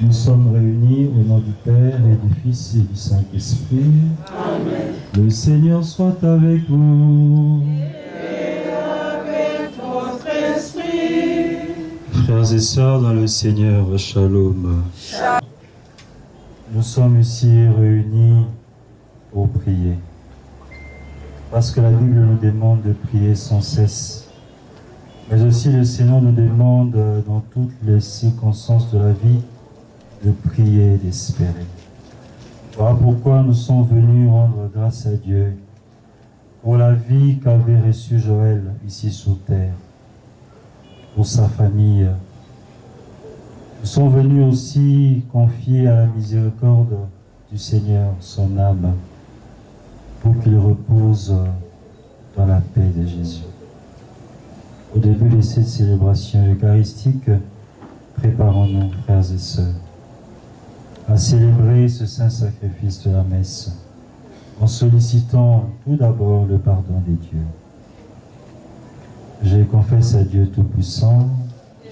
Nous sommes réunis au nom du Père et du Fils et du Saint-Esprit. Amen. Le Seigneur soit avec vous. Et avec votre esprit. Frères et sœurs dans le Seigneur, Shalom. Nous sommes ici réunis pour prier. Parce que la Bible nous demande de prier sans cesse. Mais aussi le Seigneur nous demande dans toutes les circonstances de la vie de prier et d'espérer. Voilà pourquoi nous sommes venus rendre grâce à Dieu pour la vie qu'avait reçue Joël ici sur terre, pour sa famille. Nous sommes venus aussi confier à la miséricorde du Seigneur son âme pour qu'il repose dans la paix de Jésus. Au début de cette célébration eucharistique, préparons-nous, frères et sœurs, à célébrer ce saint sacrifice de la messe en sollicitant tout d'abord le pardon des dieux. Je confesse à Dieu Tout-Puissant,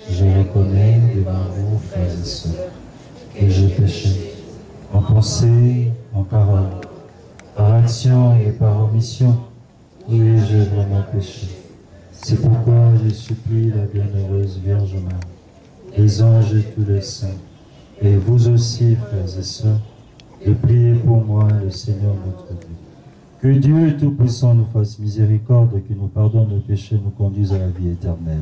je reconnais devant vous, frères et sœurs, que j'ai péché en pensée, en parole, par action et par omission. Oui, j'ai vraiment péché. C'est pourquoi je supplie la bienheureuse Vierge Marie, les anges et tous les saints, et vous aussi, frères et sœurs, de prier pour moi, le Seigneur notre Dieu. Que Dieu Tout-Puissant nous fasse miséricorde, qu'il nous pardonne nos péchés, nous conduise à la vie éternelle.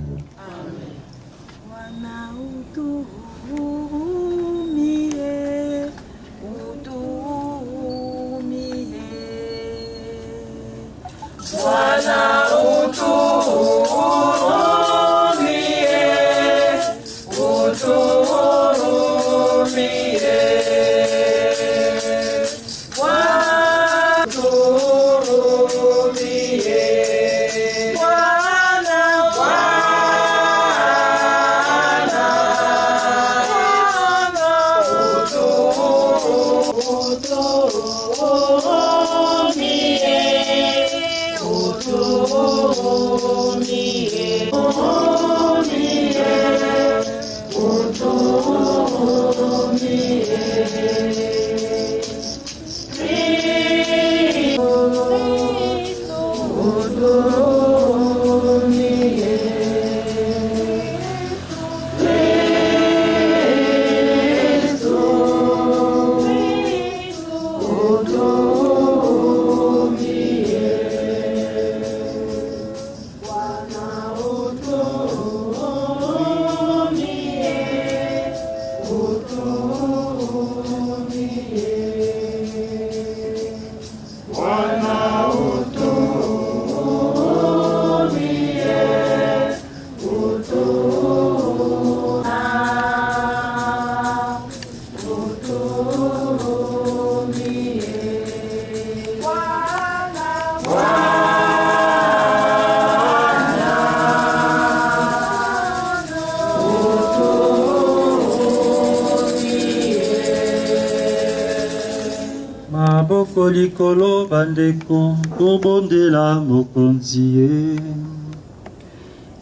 Maboko likolo bandeko, tobondela mokonzi ye.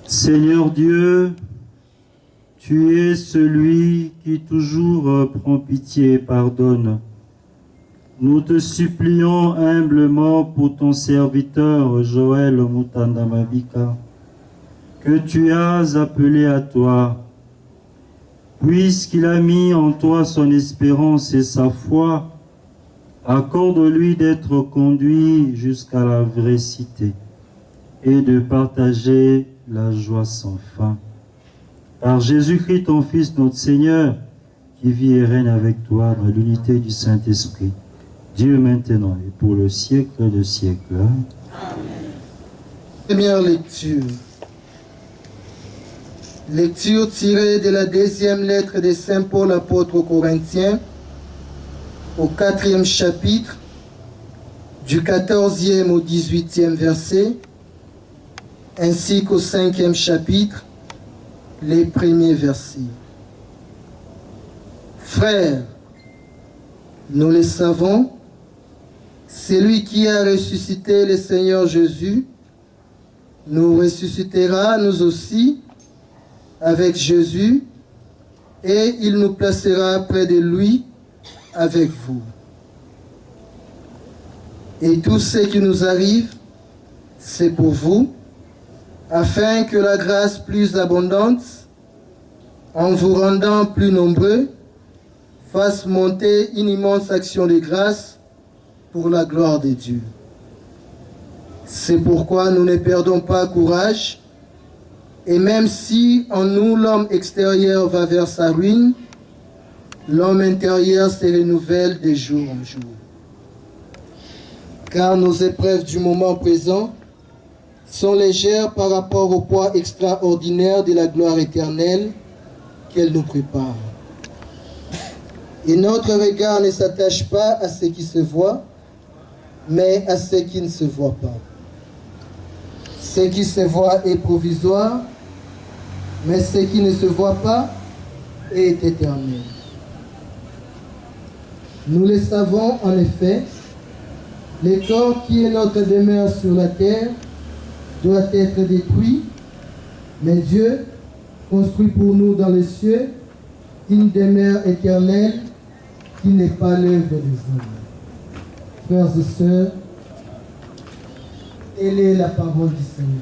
Seigneur Dieu, Tu es celui qui toujours prend pitié et pardonne. Nous te supplions humblement pour ton serviteur Joël Mutandamabika, que tu as appelé à toi, puisqu'il a mis en toi son espérance et sa foi. Accorde-lui d'être conduit jusqu'à la vraie cité et de partager la joie sans fin. Par Jésus-Christ, ton Fils, notre Seigneur, qui vit et règne avec toi dans l'unité du Saint-Esprit, Dieu maintenant et pour le siècle de siècles. Amen. Première lecture. Lecture tirée de la deuxième lettre de Saint Paul apôtre aux Corinthiens, au 4e chapitre, du 14e au 18e verset, ainsi qu'au 5e chapitre, les premiers versets. Frères, nous le savons, celui qui a ressuscité le Seigneur Jésus nous ressuscitera nous aussi avec Jésus, et il nous placera près de lui avec vous. Et tout ce qui nous arrive, c'est pour vous, afin que la grâce plus abondante, en vous rendant plus nombreux, fasse monter une immense action de grâce pour la gloire de Dieu. C'est pourquoi nous ne perdons pas courage, et même si en nous l'homme extérieur va vers sa ruine, l'homme intérieur se renouvelle de jour en jour. Car nos épreuves du moment présent sont légères par rapport au poids extraordinaire de la gloire éternelle qu'elle nous prépare. Et notre regard ne s'attache pas à ce qui se voit, mais à ce qui ne se voit pas. Ce qui se voit est provisoire, mais ce qui ne se voit pas est éternel. Nous le savons en effet, le corps qui est notre demeure sur la terre doit être détruit, mais Dieu construit pour nous dans les cieux une demeure éternelle qui n'est pas l'œuvre des hommes. Frères et sœurs, telle est la parole du Seigneur.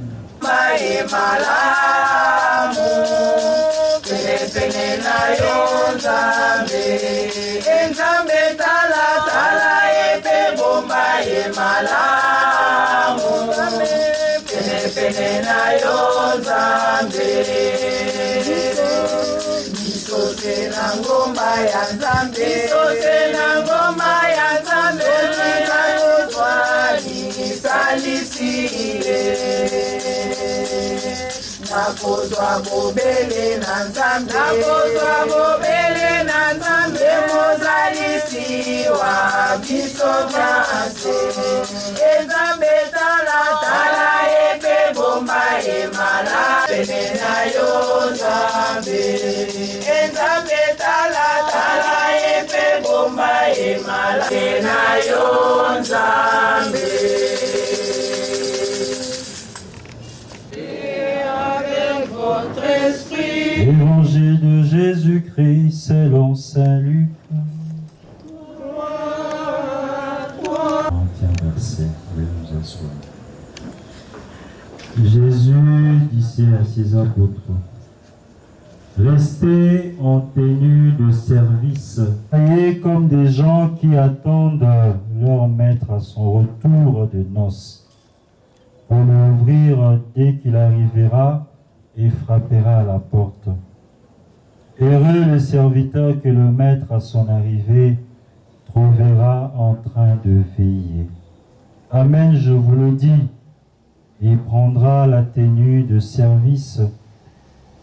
Nakozwa bobele na nzambe, mozalisiwa biso nyonso. Nzambe tala epe bomba emala pene na yo nzambe. Nzambe tala epe bomba emala pene na yo nzambe. Évangile de Jésus-Christ selon Saint Luc. Verset, oui, nous asseoir. Jésus disait à ses apôtres, restez en tenue de service, soyez comme des gens qui attendent leur maître à son retour de noces, pour l'ouvrir dès qu'il arrivera et frappera à la porte. Heureux le serviteur que le maître à son arrivée trouvera en train de veiller. Amen, je vous le dis, il prendra la tenue de service,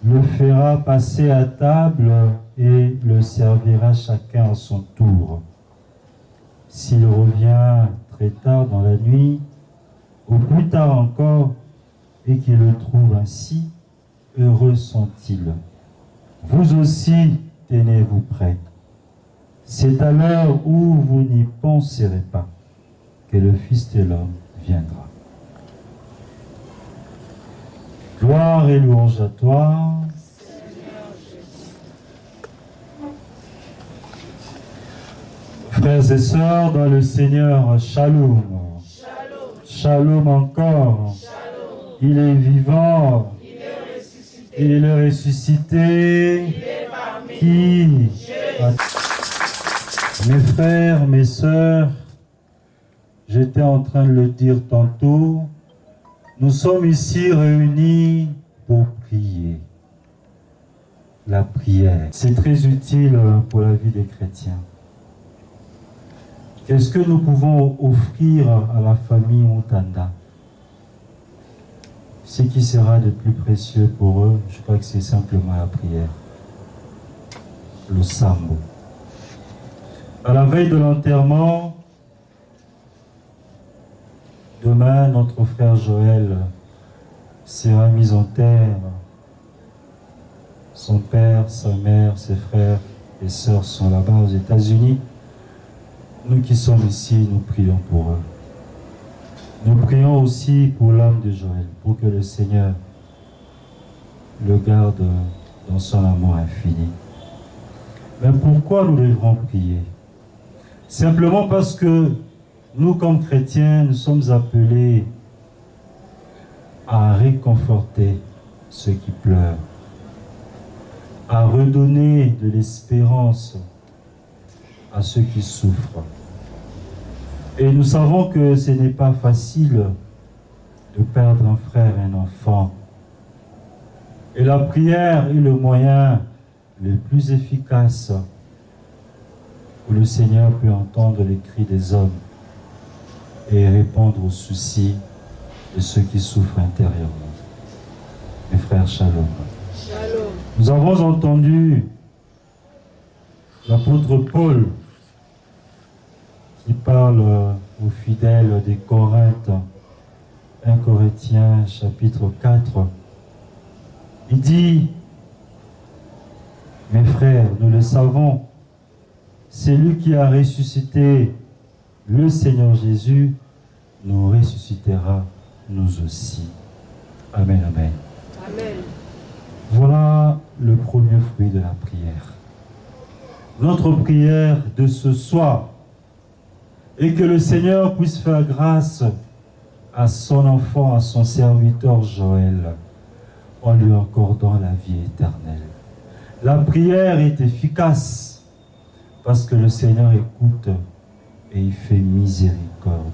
le fera passer à table et le servira chacun à son tour. S'il revient très tard dans la nuit, ou plus tard encore, et qu'il le trouve ainsi, heureux sont-ils. Vous aussi, tenez-vous prêts. C'est à l'heure où vous n'y penserez pas que le Fils de l'homme viendra. Gloire et louange à toi, Seigneur Jésus. Frères et sœurs, dans le Seigneur, shalom. Shalom encore. Shalom. Il est vivant. Il est ressuscité. Il est ressuscité. Il est parmi Qui? nous. Mes frères, mes sœurs, j'étais en train de le dire tantôt, nous sommes ici réunis pour prier. La prière, c'est très utile pour la vie des chrétiens. Qu'est-ce que nous pouvons offrir à la famille Moutanda? Ce qui sera de plus précieux pour eux, je crois que c'est simplement la prière. Le sambo. À la veille de l'enterrement, demain, notre frère Joël sera mis en terre. Son père, sa mère, ses frères et sœurs sont là-bas aux États-Unis. Nous qui sommes ici, nous prions pour eux. Nous prions aussi pour l'âme de Joël, pour que le Seigneur le garde dans son amour infini. Mais pourquoi nous devrons prier? Simplement parce que nous, comme chrétiens, nous sommes appelés à réconforter ceux qui pleurent, à redonner de l'espérance à ceux qui souffrent. Et nous savons que ce n'est pas facile de perdre un frère et un enfant. Et la prière est le moyen le plus efficace où le Seigneur peut entendre les cris des hommes et répondre aux soucis de ceux qui souffrent intérieurement. Mes frères, shalom. Shalom. Nous avons entendu l'apôtre Paul qui parle aux fidèles des Corinthes, 1 Corinthiens chapitre 4. Il dit: mes frères, nous le savons, c'est lui qui a ressuscité le Seigneur Jésus, nous ressuscitera nous aussi. Amen, amen. Amen. Voilà le premier fruit de la prière. Notre prière de ce soir est que le Seigneur puisse faire grâce à son enfant, à son serviteur Joël, en lui accordant la vie éternelle. La prière est efficace parce que le Seigneur écoute et il fait miséricorde.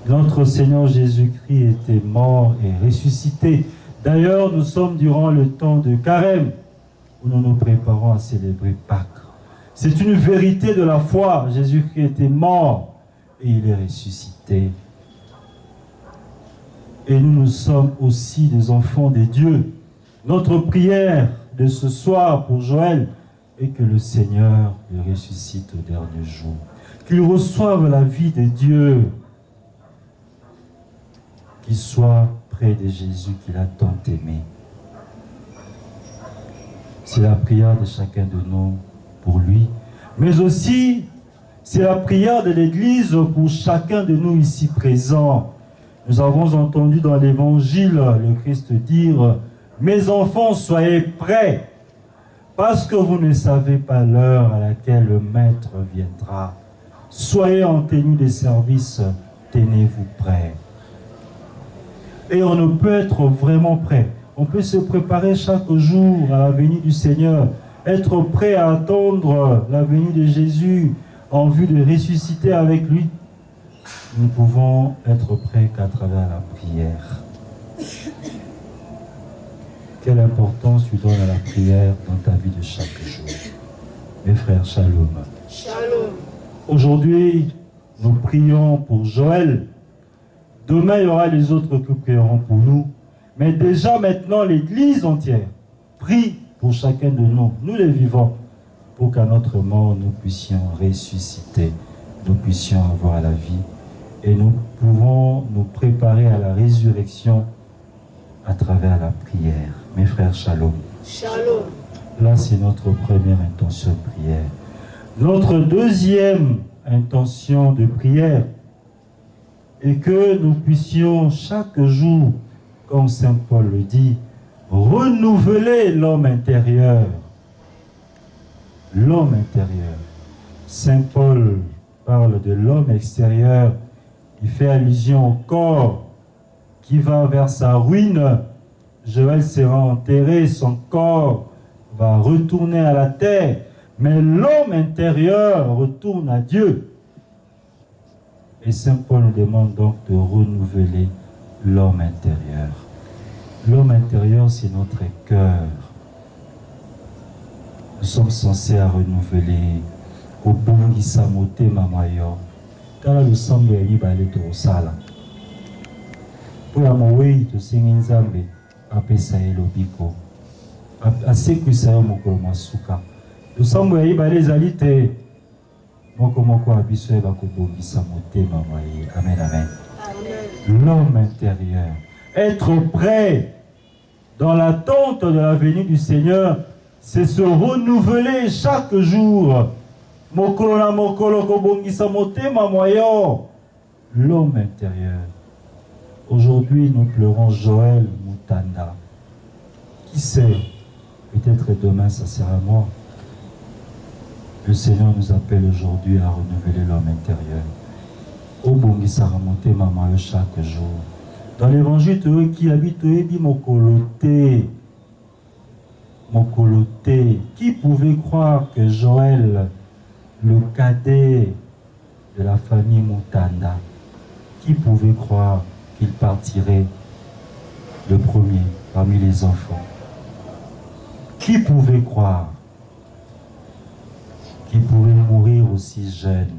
Notre Seigneur Jésus-Christ était mort et ressuscité. D'ailleurs, nous sommes durant le temps de Carême où nous nous préparons à célébrer Pâques. C'est une vérité de la foi. Jésus-Christ était mort et il est ressuscité. Et nous sommes aussi des enfants de Dieu. Notre prière de ce soir pour Joël est que le Seigneur le ressuscite au dernier jour. Qu'il reçoive la vie de Dieu. Qu'il soit près de Jésus qu'il a tant aimé. C'est la prière de chacun de nous pour lui. Mais aussi, c'est la prière de l'Église pour chacun de nous ici présents. Nous avons entendu dans l'Évangile le Christ dire: mes enfants, soyez prêts, parce que vous ne savez pas l'heure à laquelle le Maître viendra. Soyez en tenue de service, tenez-vous prêts. Et on ne peut être vraiment prêt. On peut se préparer chaque jour à la venue du Seigneur, être prêt à attendre la venue de Jésus en vue de ressusciter avec lui. Nous pouvons être prêts qu'à travers la prière. Quelle importance tu donnes à la prière dans ta vie de chaque jour? Mes frères, shalom. Shalom. Aujourd'hui, nous prions pour Joël. Demain, il y aura les autres qui prieront pour nous. Mais déjà maintenant, l'Église entière prie pour chacun de nous, nous les vivants, pour qu'à notre mort, nous puissions ressusciter, nous puissions avoir la vie. Et nous pouvons nous préparer à la résurrection à travers la prière. Mes frères, shalom. Shalom. Là, c'est notre première intention de prière. Notre deuxième intention de prière est que nous puissions chaque jour, comme Saint Paul le dit, renouveler l'homme intérieur. L'homme intérieur. Saint Paul parle de l'homme extérieur. Il fait allusion au corps qui va vers sa ruine. Joël sera enterré, son corps va retourner à la terre, mais l'homme intérieur retourne à Dieu. Et Saint Paul nous demande donc de renouveler l'homme intérieur. L'homme intérieur, c'est notre cœur. Nous sommes censés à renouveler au bongi samote mamayo. Quand le sang est libre, il est au sala. Pour la mouille, tu sais, Nzambe, après ça est l'obiko. Assez que ça est mon masuka. Le sang est libre, les alités. Moko abiso eba ko bongi samote mamaye. Amen, amen. L'homme intérieur. Être prêt dans l'attente de la venue du Seigneur, c'est se renouveler chaque jour. Mokolo na mokolo ko bongisa motema moyo. L'homme intérieur. Aujourd'hui, nous pleurons Joël Mutanda. Qui sait? Peut-être demain, ça sera moi. Le Seigneur nous appelle aujourd'hui à renouveler l'homme intérieur. Au bongisa motema moyo chaque jour. Dans l'évangile, qui habite dit Mokoloté. Mokoloté. Qui pouvait croire que Joël, le cadet de la famille Mutanda, qui pouvait croire qu'il partirait le premier parmi les enfants? Qui pouvait croire qu'il pouvait mourir aussi jeune?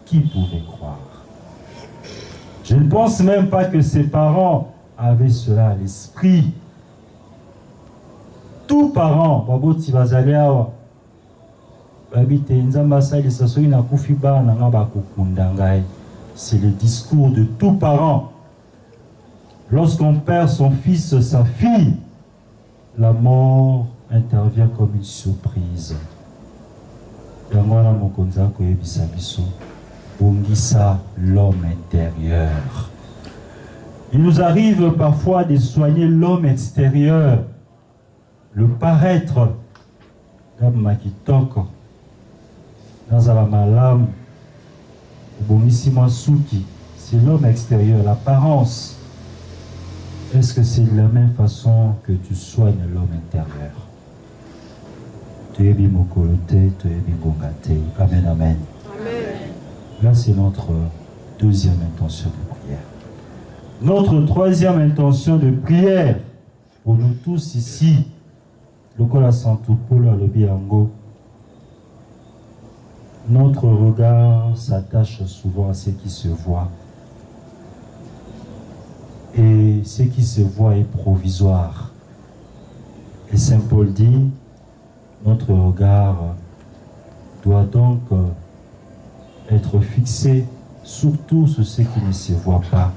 Qui pouvait croire? Je ne pense même pas que ses parents avaient cela à l'esprit. Tout parent, baboti bazaliawa, c'est le discours de tout parent. Lorsqu'on perd son fils, sa fille, la mort intervient comme une surprise. L'homme intérieur. Il nous arrive parfois de soigner l'homme extérieur, le paraître. C'est l'homme extérieur, l'apparence. Est-ce que c'est de la même façon que tu soignes l'homme intérieur? Amen, amen. Là, c'est notre deuxième intention de prière. Notre troisième intention de prière, pour nous tous ici, le Kola Santo Polo à l'Obiango, notre regard s'attache souvent à ce qui se voit. Et ce qui se voit est provisoire. Et Saint Paul dit, notre regard doit donc être fixé surtout sur ce qui ne se voit pas.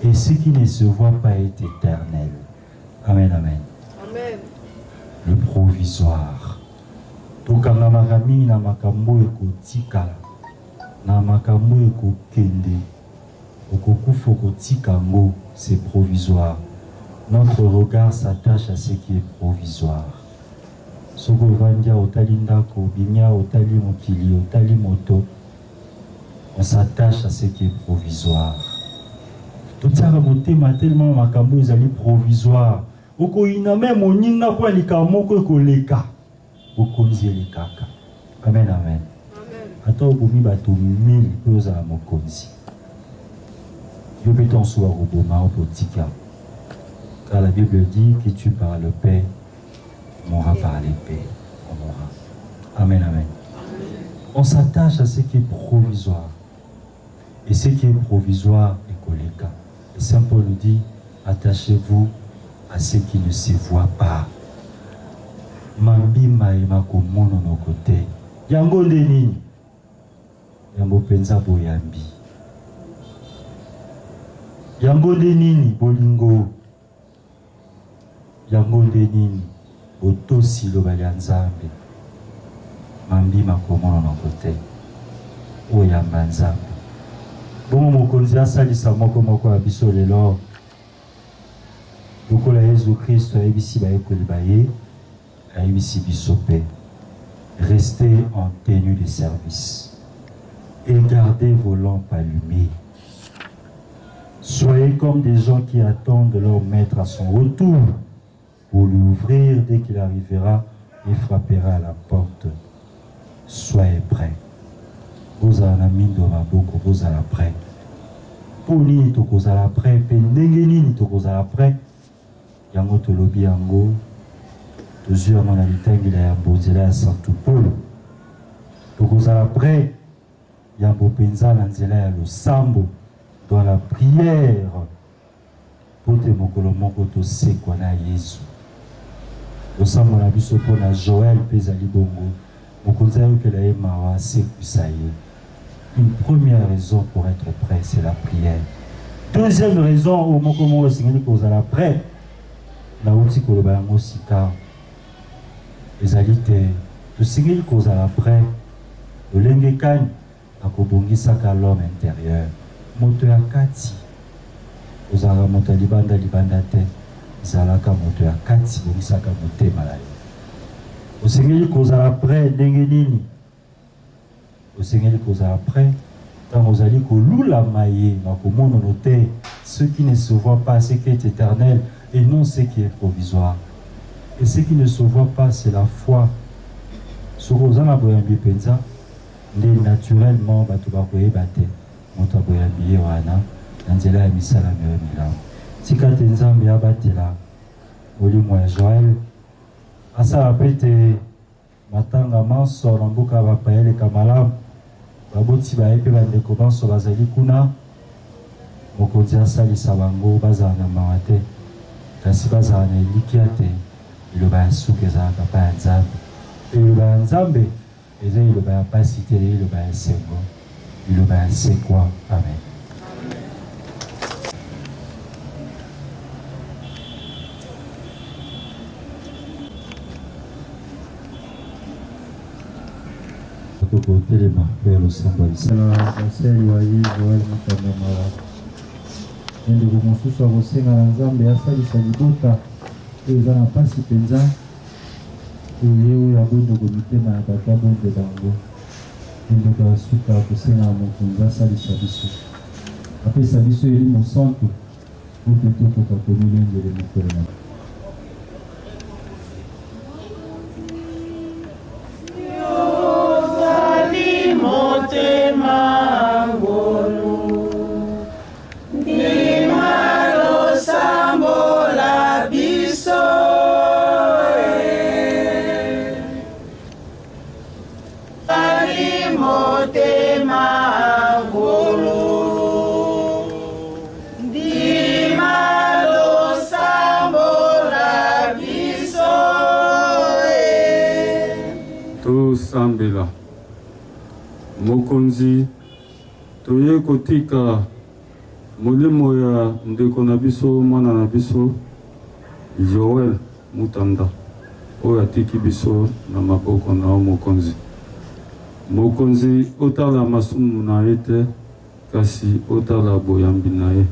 Et ce qui ne se voit pas est éternel. Amen, amen. Amen. Le provisoire. Tokanga makami na makambo ekotika na makambo ekokende okokufa okotikango, c'est provisoire. Notre regard s'attache à ce qui est provisoire. Soko vandia otali ndako, bimia otali mokili, otali moto. On s'attache à ce qui est provisoire. Tout ça motema tellement makambo ezali provisoire. Oko ina même oninga kwa likamoko koleka. Okonzi elikaka. Amen, amen. Attends, obomi bato 1000 pesos à mokonzi. Yo beton soir au boma au potika. Car la Bible dit que tu par le paix, mourra par l'épée. On mourra. Amen, amen. On s'attache à ce qui est provisoire. Et ce qui est provisoire est koleka. Et Saint Paul nous dit, attachez-vous à ce qui ne se voit pas. Mambi maïma komono no kote. Yango ndeni. Yango penza boyambi. Yango ndenini bolingo. Yango ndenini botosi lo balyanzambe. Mambi makomono no kote. Oyamba nzambe. Bon mokonzi asalisa moko abiso lelo. Lokola Jésus Christ ayebisi bayekoli baye ayebisi biso pe restez en tenue de service et gardez vos lampes allumées. Soyez comme des gens qui attendent leur maître à son retour pour lui ouvrir dès qu'il arrivera et frappera à la porte. Soyez prêts. Vous avez un ami de Maboko, vous allez prêt. Pour ni tokoza la prêt, pendengeni ni tokoza la prêt. Yango tolobi yango, toujours dans la litangi la yambozela ya Santu Paul. Tokoza la prêt, yambo penza na nzela ya losambo dans la prière. Pote mokolo moko to sekwa na Yesu. Losambo na biso po na Joël pezali bongo. Mokonza yokela ye mawa sekwisa ye. Une première raison pour être prêt, c'est la prière. Deuxième raison, au moment où le Seigneur dit la prêt, la outil que le balango sika, les alités, le Seigneur dit la prêt, le lengekan, la kobongi saka l'homme intérieur, moto ya kati, ozala moto libanda te, zalaka moto ya kati, bongi saka mote malaya. Le Seigneur dit la prêt, lengenini. Au Seigneur dit après, quand vous allez la maille, ce qui ne se voit pas, ce qui est éternel, et non ce qui est provisoire. Et ce qui ne se voit pas, c'est la foi. Ce que vous en avez pensa, naturellement, vous avez battu. Vous avez bien wana, nanzela misala mira. Si quand nzambe abati la, oli moi Joël, asa apete matanga manso na mboka bapayele kamalamu. Baboti baepe bandeko banso bazali kuna mokonzi asalisa bango bazala na mawa te kasi bazala na elikia te liloba ya suka ezalaka pa ya nzambe mpe liloba ya nzambe eza liloba ya pasi te liloba ya sengo liloba ya sekwa. Amen. Pour téléma vers le symbolisme. La selle voyez Joël Mutamamawa. Nende kumosusu akosenga na Nzambe asalisa libota eza na pasi penza oye oyo abondoko mitema ya bato abonde bango nende kasuka akosenga na mokonzi asalisa biso apesa biso elimo santu ote tokoka komilengele mokolo na Sambela mokonzi toye kotika molimo ya ndeko na biso mwana na biso Joël Mutanda oyo atiki biso na maboko na o mokonzi. Mokonzi otala masumu na ye te kasi otala boyambi na ye.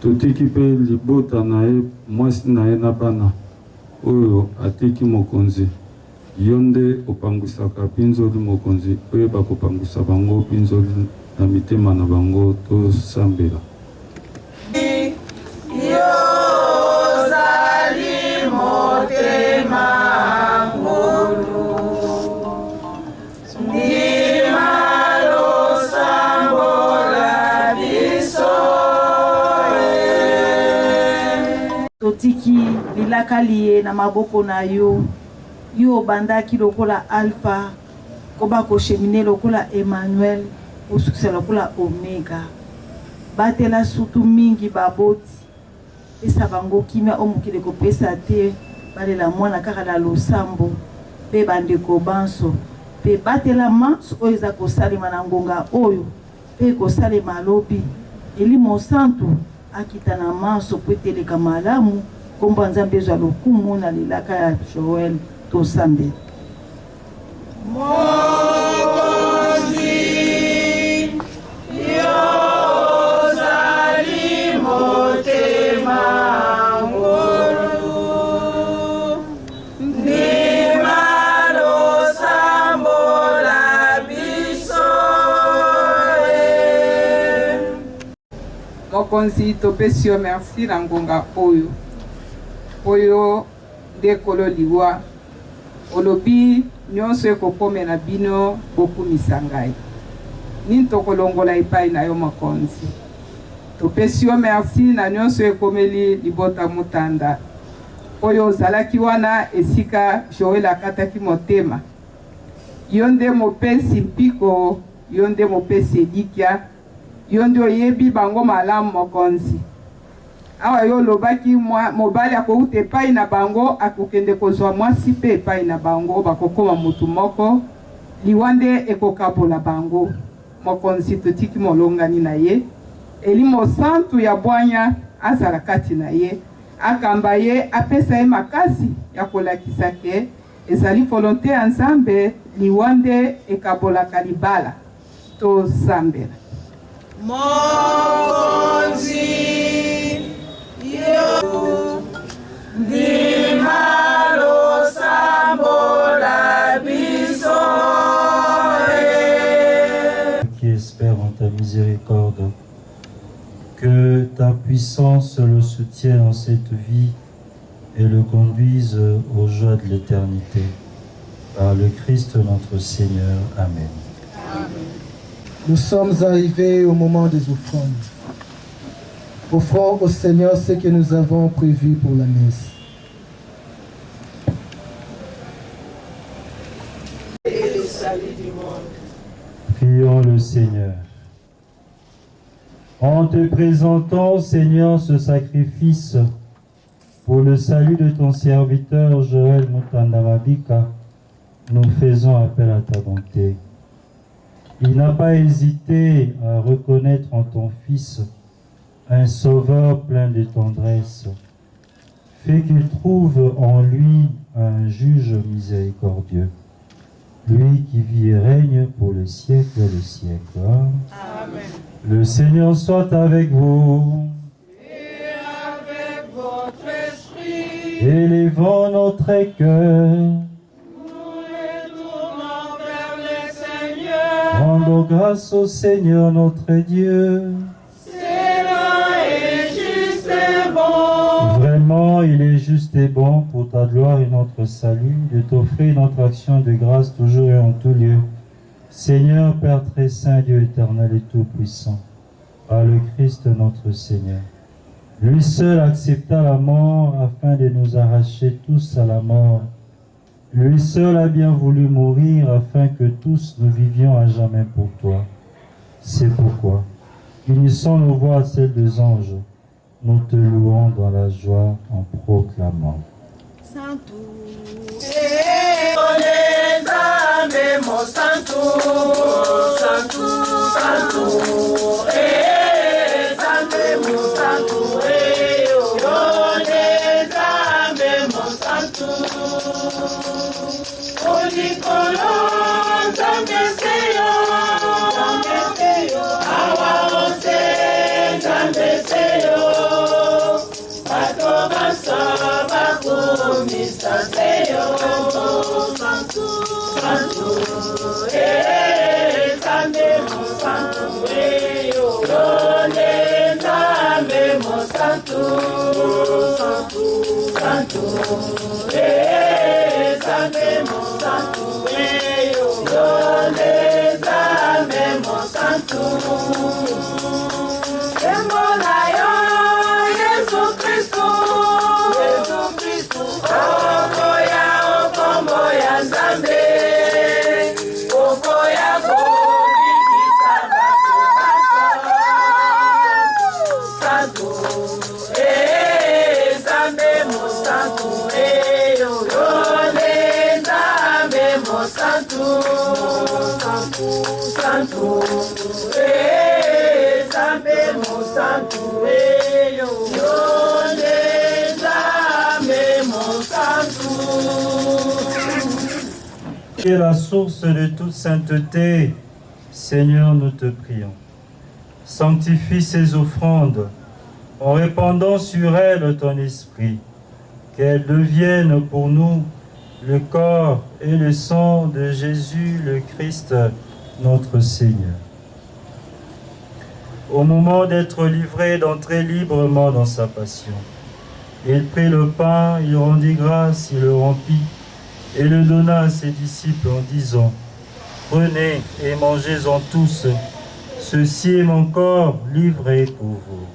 Totiki pe libota na ye mwasi na ye na bana oyo atiki mokonzi. Yonde opangwisaka pinzoli mokonzi oyeba kopangwisa bango pinzoli na mitema na bango to sambela. Yozali motema ngolu ndimalo sambola biso totiki bilakali na maboko na yo. Yo bandaki lokola Alpha, koba ko cheminer lokola Emmanuel, au succès lokola Omega. Batela surtout mingi baboti. Esa bango kimia omukile ko pesa te, balela mwana kaka la losambo, pe bandeko banso, pe batela manso oyo ko salima na ngonga oyo, pe ko salima lobi, eli monsantu akita na manso pe teleka malamu, komba nzambe za lokumu na lilaka ya Joël. To Sunday. Mokozi yozali motema ngolu ndimalo sa mokonzi topesi yo merci na ngonga oyo oyo nde kolo liwa olobi nyonso ekokomela bino bokumisa ngai nini tokolongola epai na yo mokonzi topesi yo merci na nyonso ekomeli libota mutanda oyo ozalaki wana esika Joel akataki motema yo nde mopesi mpiko yo nde mopesi elikya yo nde oyebi bango malamu mokonzi awa yo olobaki mobali akouta epai na bango akokende kozwa mwasi mpe epai na bango bakokoma mutu moko liwa nde ekokabola bango mokonzi totiki molongani na ye elimo santu ya bwanya azala kati na ye akamba ye apesa ye makasi ya kolakisa ke ezali volonté ya nzambe liwa nde ekabolaka libala tosambela mokonzi yo ndima losambola biso qui espère en ta miséricorde. Que ta puissance le soutienne en cette vie et le conduise aux joies de l'éternité. Par le Christ notre Seigneur. Amen. Nous sommes arrivés au moment des offrandes. Offrons au Seigneur ce que nous avons prévu pour la messe. Prions le Seigneur. En te présentant, Seigneur, ce sacrifice pour le salut de ton serviteur Joël Mutandamabika, nous faisons appel à ta bonté. Il n'a pas hésité à reconnaître en ton Fils un sauveur plein de tendresse. Fais qu'il trouve en lui un juge miséricordieux, lui qui vit et règne pour le siècle des siècles. Amen. Le Seigneur soit avec vous. Et avec votre esprit, Élevons notre cœur. nous les tournons vers le Seigneur. Rendons grâce au Seigneur notre Dieu. C'est là et juste et bon. Vraiment, il est juste et bon pour ta gloire et notre salut de t'offrir notre action de grâce toujours et en tout lieu. Seigneur, Père très saint, Dieu éternel et tout-puissant, par le Christ notre Seigneur. Lui seul accepta la mort afin de nous arracher tous à la mort. Lui seul a bien voulu mourir afin que tous nous vivions à jamais pour toi. C'est pourquoi, unissant nos voix à celles des anges, nous te louons dans la joie en proclamant. Santo. Mo santo, santo, santo, santo, mo santo, yo mo santo, Holy Colon, santo seyo, awa ose, santo seyo, bato basa, bako misa seyo, santo. Santo, Santo, Santo, Santo, Santo, Qui est la source de toute sainteté, Seigneur, nous te prions. Sanctifie ces offrandes en répandant sur elles ton esprit, qu'elles deviennent pour nous le corps et le sang de Jésus le Christ, notre Seigneur. au moment d'être livré, d'entrer librement dans sa passion. Il prit le pain, il rendit grâce, il le rompit et le donna à ses disciples en disant, « Prenez et mangez-en tous, ceci est mon corps livré pour vous. »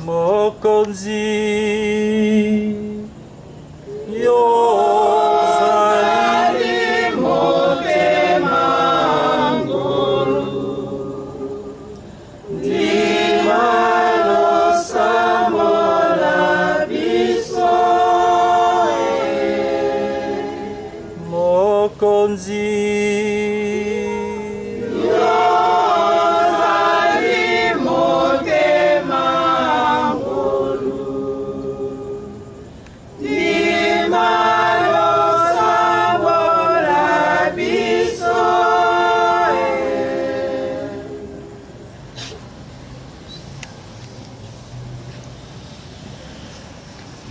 Mokonzi yozali motema ngolu ndima losambola biso mokonzi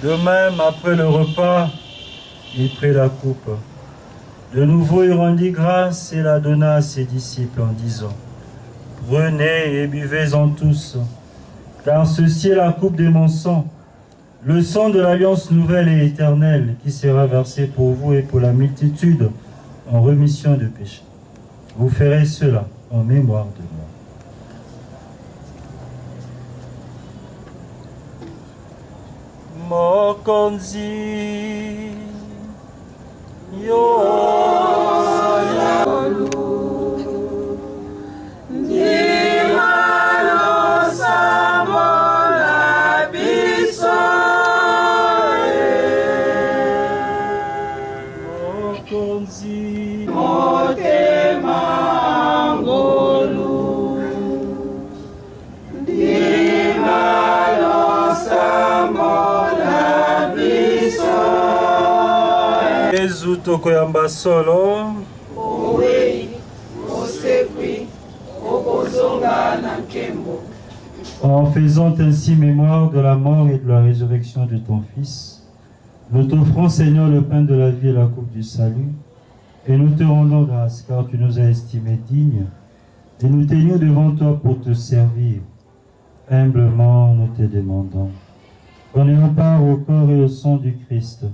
De même, après le repas, il prit la coupe. De nouveau, il rendit grâce et la donna à ses disciples en disant, « Prenez et buvez-en tous, car ceci est la coupe de mon sang, le sang de l'alliance nouvelle et éternelle qui sera versé pour vous et pour la multitude en rémission de péchés. Vous ferez cela en mémoire de moi. » Mokonzi yozali ndima losambola biso mokonzi motema ngolu ndima losambola Yesu tokoyamba solo en faisant ainsi mémoire de la mort et de la résurrection de ton Fils, nous t'offrons Seigneur le pain de la vie et la coupe du salut, et nous te rendons grâce car tu nous as estimés dignes, et nous tenions devant toi pour te servir. Humblement nous te demandons, qu'en ayant part au corps et au sang du Christ,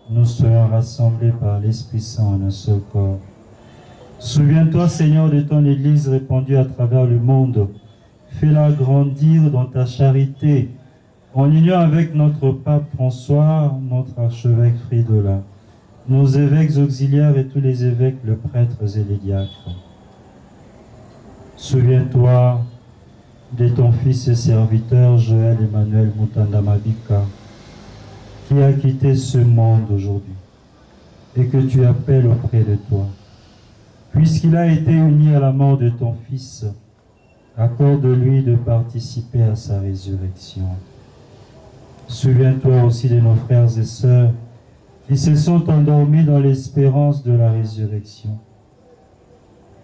nous soyons rassemblés par l'Esprit Saint en un seul corps. Souviens-toi, Seigneur, de ton Église répandue à travers le monde. Fais-la grandir dans ta charité, en union avec notre pape François, notre archevêque Fridolin, nos évêques auxiliaires et tous les évêques, les prêtres et les diacres. Souviens-toi de ton fils et serviteur Joël Emmanuel Mutanda Mabika, qui a quitté ce monde aujourd'hui et que tu appelles auprès de toi. Puisqu'il a été uni à la mort de ton Fils, accorde-lui de participer à sa résurrection. Souviens-toi aussi de nos frères et sœurs qui se sont endormis dans l'espérance de la résurrection.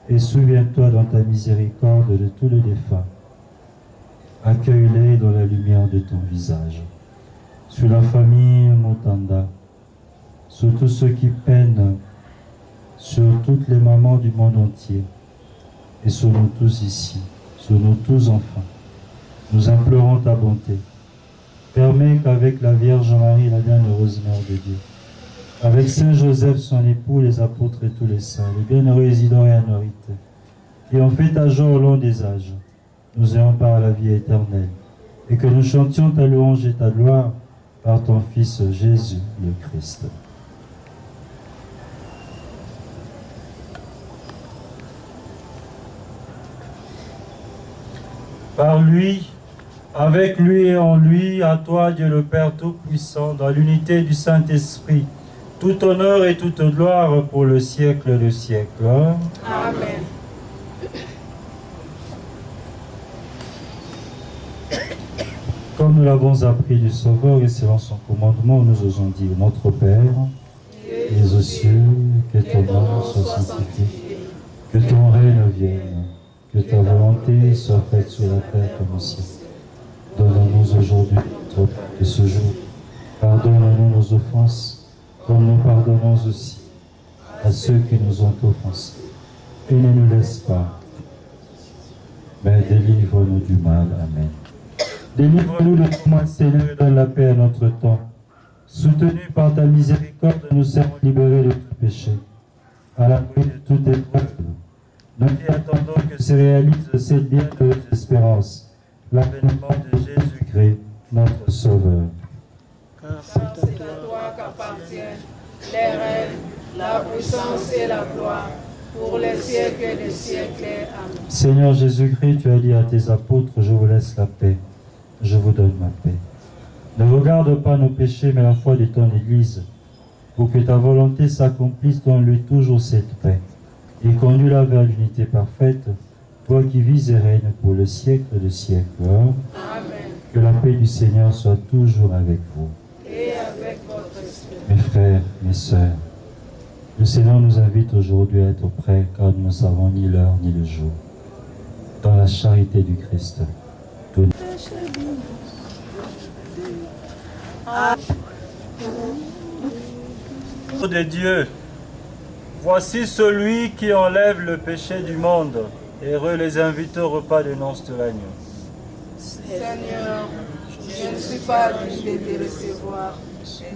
Et souviens-toi dans ta miséricorde de tous les défunts. Accueille-les dans la lumière de ton visage. Sur la famille Mutanda, sur tous ceux qui peinent, sur toutes les mamans du monde entier, et sur nous tous ici, sur nous tous enfants. Nous implorons ta bonté. Permets qu'avec la Vierge Marie, la bienheureuse Mère de Dieu, avec Saint Joseph, son époux, les apôtres et tous les saints, les bienheureux Isidore et Anorite, qui ont fait ta joie au long des âges, nous ayons part à la vie éternelle, et que nous chantions ta louange et ta gloire par ton Fils Jésus le Christ. Par lui, avec lui et en lui, à toi Dieu le Père Tout-Puissant, dans l'unité du Saint-Esprit, tout honneur et toute gloire pour le siècle des siècles. Amen. Comme nous l'avons appris du Sauveur et selon son commandement, nous osons dire, notre Père, qui es aux cieux, que ton nom soit sanctifié, que ton règne vienne, que ta volonté soit faite sur la terre comme au ciel. Donne-nous aujourd'hui notre pain de ce jour. Pardonne-nous nos offenses, comme nous pardonnons aussi à ceux qui nous ont offensés. Et ne nous laisse pas, mais délivre-nous du mal. Amen. Délivre-nous de tout mal, Seigneur, et donne la paix à notre temps. Soutenus par ta miséricorde, nous serons libérés de tout péché. À l'abri de toute épreuve, nous t'y attendons que se réalise cette bienheureuse espérance, l'avènement de Jésus-Christ, notre Sauveur. Car c'est à toi qu'appartiennent les règnes, la puissance et la gloire, pour les siècles des siècles. Amen. Seigneur Jésus-Christ, tu as dit à tes apôtres, je vous laisse la paix, je vous donne ma paix. Ne regarde pas nos péchés, mais la foi de ton Église, pour que ta volonté s'accomplisse, donne-lui toujours cette paix, et conduis-la vers l'unité parfaite, toi qui vis et règnes pour le siècle des siècles. Amen. Que la paix du Seigneur soit toujours avec vous. Et avec votre esprit. Mes frères, mes sœurs, le Seigneur nous invite aujourd'hui à être prêts, car nous ne savons ni l'heure ni le jour. Dans la charité du Christ, tout de Dieu, voici celui qui enlève le péché du monde. Heureux les invités au repas des noces de l'agneau. Seigneur, je ne suis pas digne de te recevoir,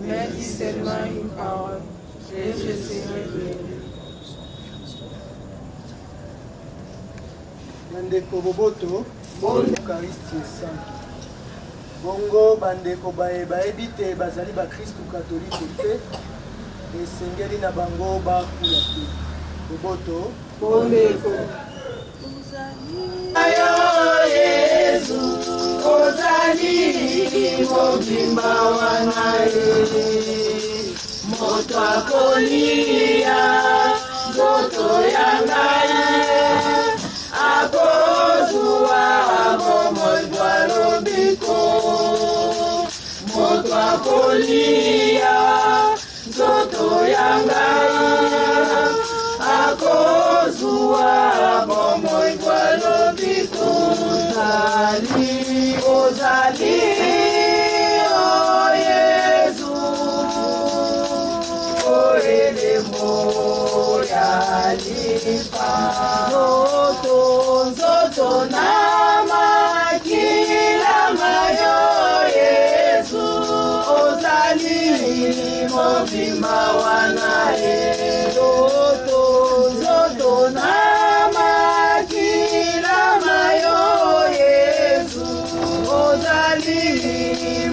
mais dis seulement une parole, et je serai guéri. Bandeko boboto, Eucharistie Sainte. Bongo bandeko bayebi te bazali ba Kristu katolike te, esengeli na bango bakula te. Boboto, Bondeko. Ayo Yesu, ozali mobimba wanaye, moto akolia, nzoto ya ngai, akozwa bomoi bwa lobiko, moto akolia, nzoto ya ngai, akozwa bomoi bwa lobiko. Ozali, ozali, oh Yesu, oh elemo ya lipa, nzoto na makila mayo Yesu, ozali mobimba wanaye, nzoto na makila mayo Yesu, ozali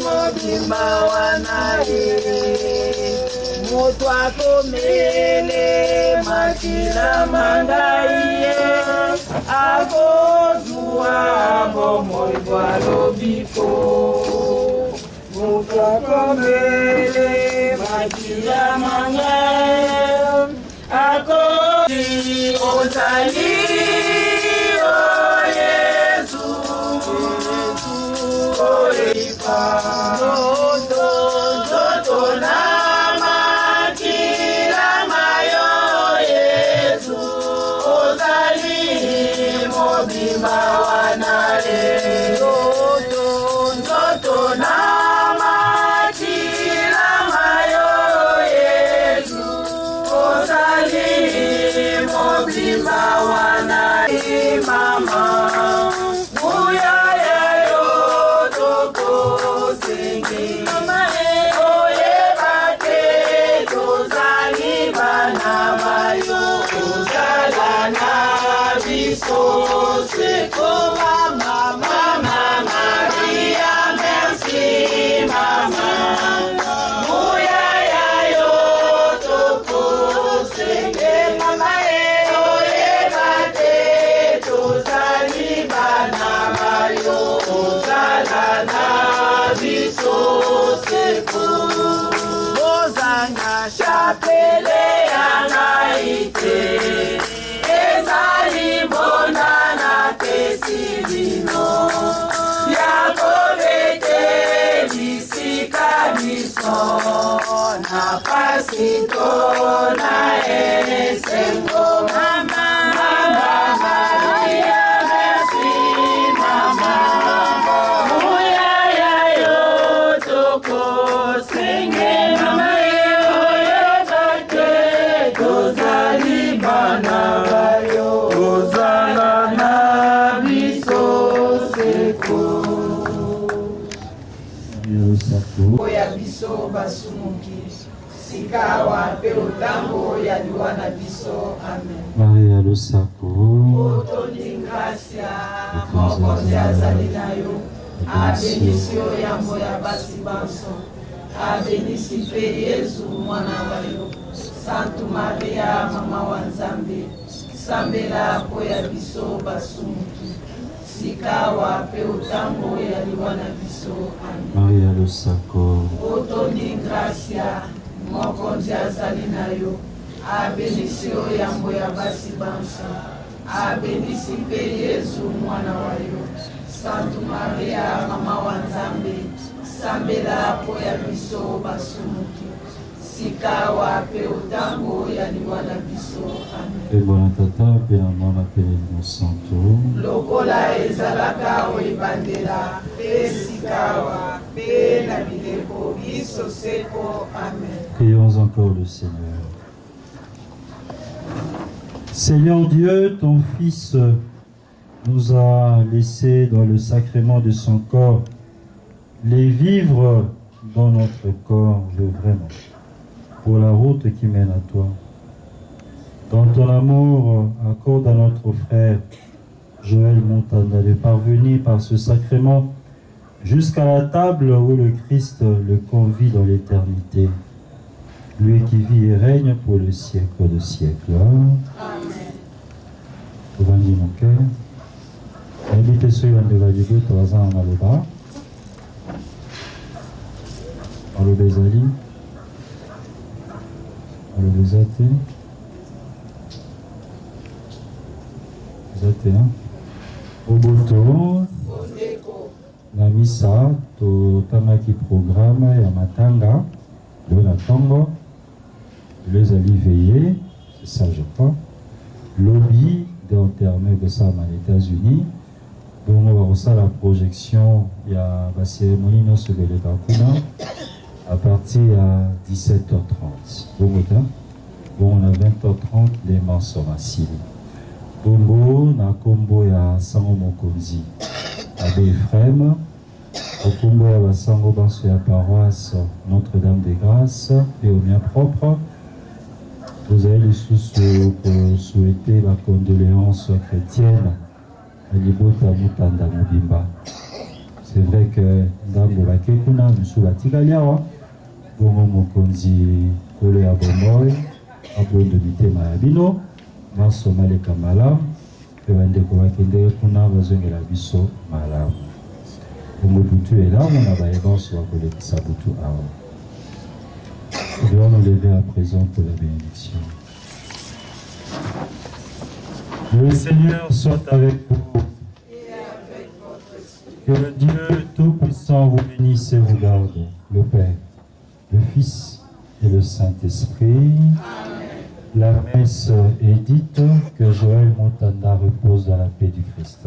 mobimba wanaye, moto akomele makila mangai, akozwa bomoi bwa lobiko, moto akomele makila mangai, akozwa ozali, oh Yesu, oh Ipa, nzoto na makila mayo Yesu, ozali mobimba wanaye, nzoto na makila mayo Yesu, ozali mobimba wanaye. Mama muyaya yo toko senge, oyeba te tozali bana bayo, ozala na biso seko. Mama, mama Maria, merci mama, muyaya yo toko senge, mama oyeba te tozali bana bayo, ozala na biso seko. Ozanga chapele ya ngai te, ezali mbona na pesi bino, ya kobete bisika biso, na pasi tona esengo. Mama, mama Maria, merci mama, muyaya yo toko senge, mama oyeba te tozali Lusako. oya biso basumuki sikawa pe otango ya liwa na biso. Amen. Maria Lusako. Otondi gracia mokonzi azali na yo, abenisi yo yambo ya basi banso, abenisi pe Yesu mwana wa yo. Santu Maria mama wa Nzambe, sambela po ya biso basumuki sikawa pe otango ya liwa na biso. Amen. Maria Lusako. Otondi gracia mokonzi azali na yo, abenisi yo yambo ya basi banso, abenisi pe Yesu mwana wa yo. Santu Maria mama wa Nzambe, sambela po ya biso basumuki sikawa pe otango ya liwa na biso. Amen. Ebona tata pe na mwana pe na santo. Lokola ezalaka oyebandela pe sikawa pe na bileko biso seko. Amen. Prions encore le Seigneur. Seigneur Dieu, ton Fils nous a laissé dans le sacrement de son corps les vivres dont notre corps veut vraiment, pour la route qui mène à toi. Dans ton amour, accorde à notre frère Joël Montanda de parvenir par ce sacrement jusqu'à la table où le Christ le convie dans l'éternité. Lui qui vit et règne pour le siècle de siècles. Amen. Tovandi mon cœur. Invite ceux qui ont dit que tu vas en maloba. Maloba ezali. Maloba ezate. Ezate, hein. Oboto. Na misa, totangaki programme ya matanga. Le natango. Les alliés veillés, c'est ça je crois. Lobby d'enterrement de ça aux États-Unis. Donc on va voir la projection, il y a la cérémonie non sur le Kakuna à partir à 17h30. Bon, on a 20h30 les morceaux massifs. Bongo, na kombo ya sango mokonzi. Abbé Ephraim, au kombo ya basango banso ya paroisse Notre-Dame des Grâces et au mien propre. Vous avez les sous pour souhaiter la condoléance chrétienne à Libota Mutanda Mubimba. C'est vrai que Ndambo Bakekuna, Moussou Batigaliawa, Bongo Mokonzi, Kole Abomoy, Abondo Mitema Yabino, Manso Maleka Malam, Pewandeko Bakende Kuna, Bazongela Biso Malam. Bongo Boutu est là, on a Baébans, Wakole Kisabutu Awa. Nous devons nous lever à présent pour la bénédiction. Le Seigneur soit avec vous. Et avec votre esprit. Que le Dieu Tout-Puissant vous bénisse et vous garde, le Père, le Fils et le Saint-Esprit. Amen. La messe est dite, que Joël Montanda repose dans la paix du Christ.